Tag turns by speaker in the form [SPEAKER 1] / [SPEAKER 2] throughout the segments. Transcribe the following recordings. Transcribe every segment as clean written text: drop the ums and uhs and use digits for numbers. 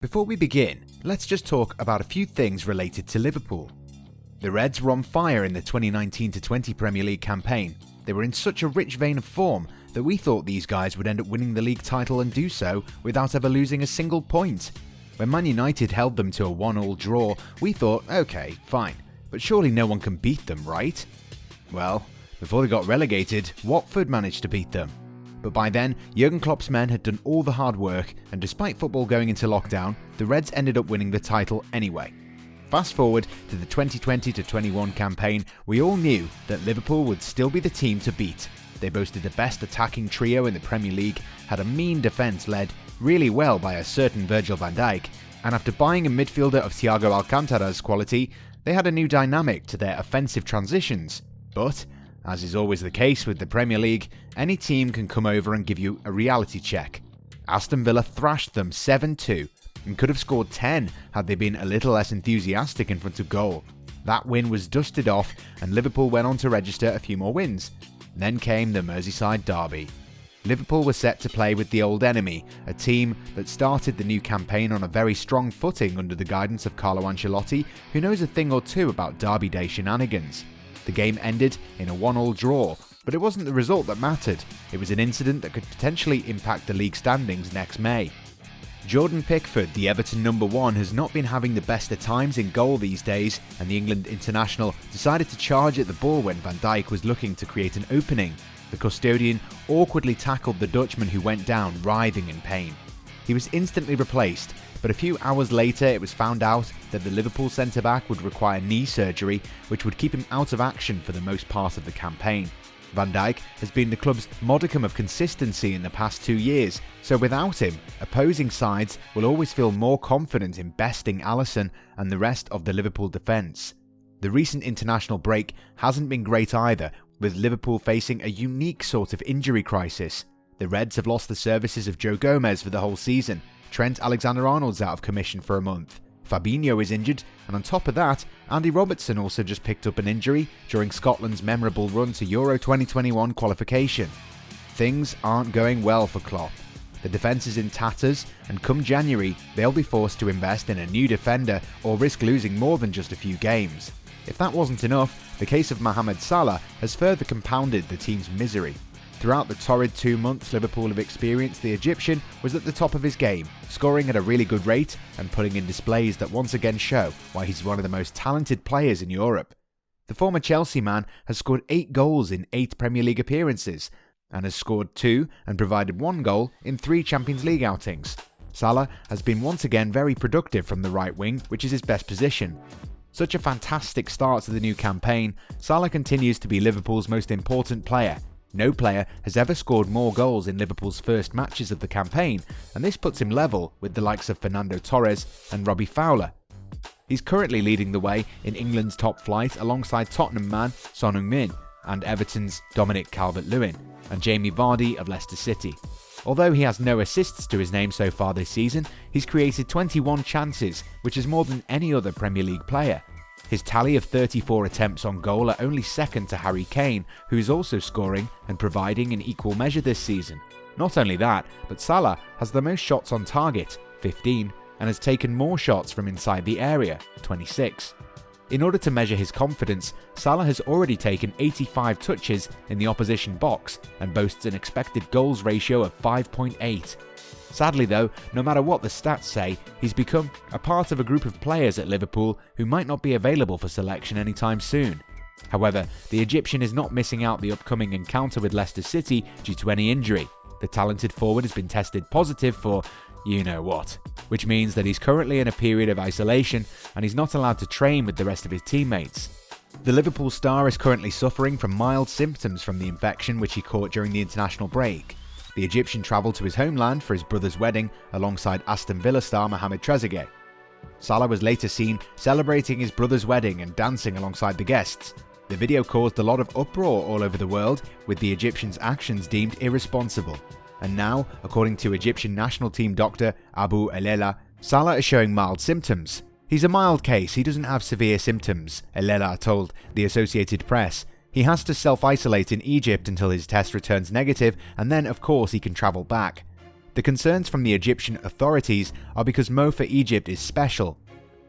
[SPEAKER 1] Before we begin, let's just talk about a few things related to Liverpool. The Reds were on fire in the 2019-20 Premier League campaign. They were in such a rich vein of form that we thought these guys would end up winning the league title and do so without ever losing a single point. When Man United held them to a 1-1 draw, we thought, okay, fine, but surely no one can beat them, right? Well, before they got relegated, Watford managed to beat them. But by then, Jurgen Klopp's men had done all the hard work, and despite football going into lockdown, the Reds ended up winning the title anyway. Fast forward to the 2020-21 campaign, we all knew that Liverpool would still be the team to beat. They boasted the best attacking trio in the Premier League, had a mean defence led really well by a certain Virgil van Dijk, and after buying a midfielder of Thiago Alcantara's quality, they had a new dynamic to their offensive transitions. But as is always the case with the Premier League, any team can come over and give you a reality check. Aston Villa thrashed them 7-2 and could have scored 10 had they been a little less enthusiastic in front of goal. That win was dusted off and Liverpool went on to register a few more wins. Then came the Merseyside derby. Liverpool were set to play with the old enemy, a team that started the new campaign on a very strong footing under the guidance of Carlo Ancelotti, who knows a thing or two about derby day shenanigans. The game ended in a 1-1 draw, but it wasn't the result that mattered. It was an incident that could potentially impact the league standings next May. Jordan Pickford, the Everton number 1, has not been having the best of times in goal these days, and the England international decided to charge at the ball when Van Dijk was looking to create an opening. The custodian awkwardly tackled the Dutchman, who went down, writhing in pain. He was instantly replaced, but a few hours later it was found out that the Liverpool centre-back would require knee surgery, which would keep him out of action for the most part of the campaign. Van Dijk has been the club's modicum of consistency in the past 2 years, so without him, opposing sides will always feel more confident in besting Alisson and the rest of the Liverpool defence. The recent international break hasn't been great either, with Liverpool facing a unique sort of injury crisis. The Reds have lost the services of Joe Gomez for the whole season. Trent Alexander-Arnold's out of commission for a month. Fabinho is injured, and on top of that, Andy Robertson also just picked up an injury during Scotland's memorable run to Euro 2021 qualification. Things aren't going well for Klopp. The defence is in tatters, and come January, they'll be forced to invest in a new defender or risk losing more than just a few games. If that wasn't enough, the case of Mohamed Salah has further compounded the team's misery. Throughout the torrid 2 months Liverpool have experienced, the Egyptian was at the top of his game, scoring at a really good rate and putting in displays that once again show why he's one of the most talented players in Europe. The former Chelsea man has scored 8 goals in 8 Premier League appearances and has scored 2 and provided 1 goal in 3 Champions League outings. Salah has been once again very productive from the right wing, which is his best position. Such a fantastic start to the new campaign, Salah continues to be Liverpool's most important player. No player has ever scored more goals in Liverpool's first matches of the campaign, and this puts him level with the likes of Fernando Torres and Robbie Fowler. He's currently leading the way in England's top flight alongside Tottenham man Son Heung-min and Everton's Dominic Calvert-Lewin and Jamie Vardy of Leicester City. Although he has no assists to his name so far this season, he's created 21 chances, which is more than any other Premier League player. His tally of 34 attempts on goal are only second to Harry Kane, who is also scoring and providing in equal measure this season. Not only that, but Salah has the most shots on target, 15, and has taken more shots from inside the area, 26. In order to measure his confidence, Salah has already taken 85 touches in the opposition box and boasts an expected goals ratio of 5.8. Sadly though, no matter what the stats say, he's become a part of a group of players at Liverpool who might not be available for selection anytime soon. However, the Egyptian is not missing out the upcoming encounter with Leicester City due to any injury. The talented forward has been tested positive for you-know-what, which means that he's currently in a period of isolation and he's not allowed to train with the rest of his teammates. The Liverpool star is currently suffering from mild symptoms from the infection which he caught during the international break. The Egyptian travelled to his homeland for his brother's wedding alongside Aston Villa star Mohamed Trezeguet. Salah was later seen celebrating his brother's wedding and dancing alongside the guests. The video caused a lot of uproar all over the world, with the Egyptian's actions deemed irresponsible. And now, according to Egyptian national team doctor Abu Elela, Salah is showing mild symptoms. He's a mild case, he doesn't have severe symptoms, Elela told the Associated Press. He has to self-isolate in Egypt until his test returns negative, and then of course he can travel back. The concerns from the Egyptian authorities are because Mo for Egypt is special.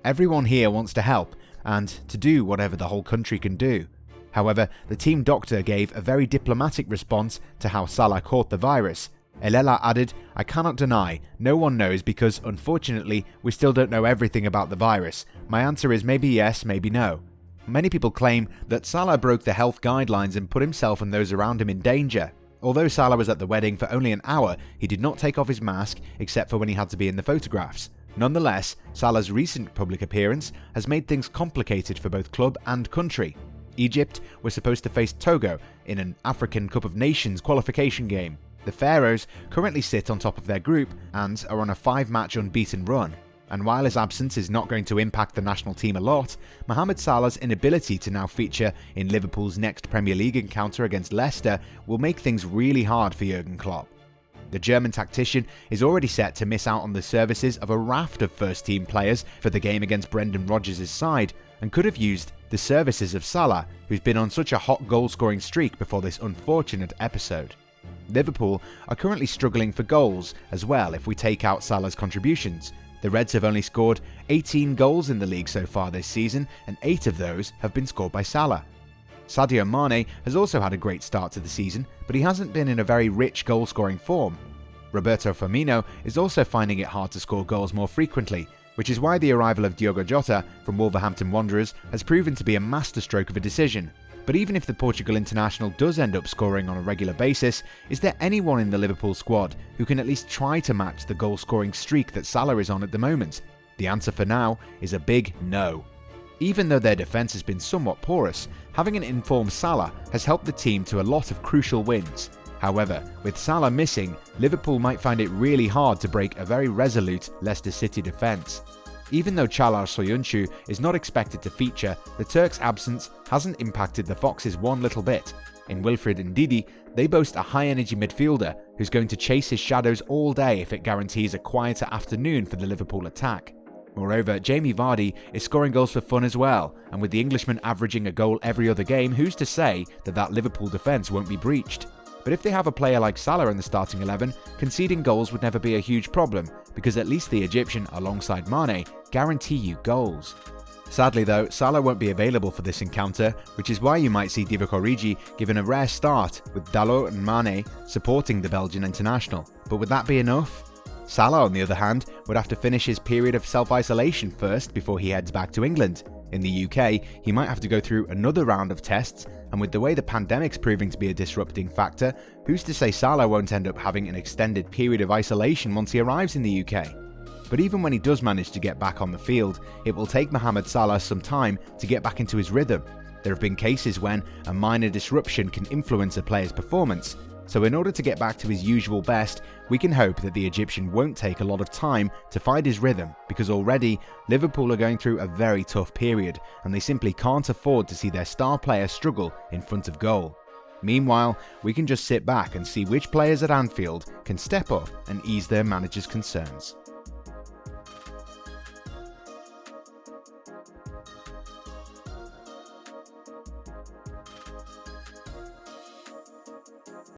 [SPEAKER 1] Everyone here wants to help and to do whatever the whole country can do. However, the team doctor gave a very diplomatic response to how Salah caught the virus. Elela added, "I cannot deny, no one knows because, unfortunately, we still don't know everything about the virus. My answer is maybe yes, maybe no." Many people claim that Salah broke the health guidelines and put himself and those around him in danger. Although Salah was at the wedding for only an hour, he did not take off his mask except for when he had to be in the photographs. Nonetheless, Salah's recent public appearance has made things complicated for both club and country. Egypt was supposed to face Togo in an African Cup of Nations qualification game. The Pharaohs currently sit on top of their group and are on a 5-match unbeaten run. And while his absence is not going to impact the national team a lot, Mohamed Salah's inability to now feature in Liverpool's next Premier League encounter against Leicester will make things really hard for Jurgen Klopp. The German tactician is already set to miss out on the services of a raft of first-team players for the game against Brendan Rodgers' side, and could have used the services of Salah, who's been on such a hot goal-scoring streak before this unfortunate episode. Liverpool are currently struggling for goals as well if we take out Salah's contributions. The Reds have only scored 18 goals in the league so far this season, and 8 of those have been scored by Salah. Sadio Mane has also had a great start to the season, but he hasn't been in a very rich goal-scoring form. Roberto Firmino is also finding it hard to score goals more frequently, which is why the arrival of Diogo Jota from Wolverhampton Wanderers has proven to be a masterstroke of a decision. But even if the Portugal international does end up scoring on a regular basis, is there anyone in the Liverpool squad who can at least try to match the goal-scoring streak that Salah is on at the moment? The answer for now is a big no. Even though their defence has been somewhat porous, having an informed Salah has helped the team to a lot of crucial wins. However, with Salah missing, Liverpool might find it really hard to break a very resolute Leicester City defence. Even though Çağlar Söyüncü is not expected to feature, the Turk's absence hasn't impacted the Foxes one little bit. In Wilfred Ndidi, they boast a high-energy midfielder who's going to chase his shadows all day if it guarantees a quieter afternoon for the Liverpool attack. Moreover, Jamie Vardy is scoring goals for fun as well, and with the Englishman averaging a goal every other game, who's to say that Liverpool defence won't be breached? But if they have a player like Salah in the starting 11, conceding goals would never be a huge problem, because at least the Egyptian, alongside Mane, guarantee you goals. Sadly though, Salah won't be available for this encounter, which is why you might see Divock Origi given a rare start, with Dalot and Mane supporting the Belgian international. But would that be enough? Salah, on the other hand, would have to finish his period of self-isolation first before he heads back to England. In the UK, he might have to go through another round of tests, and with the way the pandemic's proving to be a disrupting factor, who's to say Salah won't end up having an extended period of isolation once he arrives in the UK? But even when he does manage to get back on the field, it will take Mohamed Salah some time to get back into his rhythm. There have been cases when a minor disruption can influence a player's performance, so in order to get back to his usual best, we can hope that the Egyptian won't take a lot of time to find his rhythm, because already Liverpool are going through a very tough period and they simply can't afford to see their star player struggle in front of goal. Meanwhile, we can just sit back and see which players at Anfield can step up and ease their manager's concerns.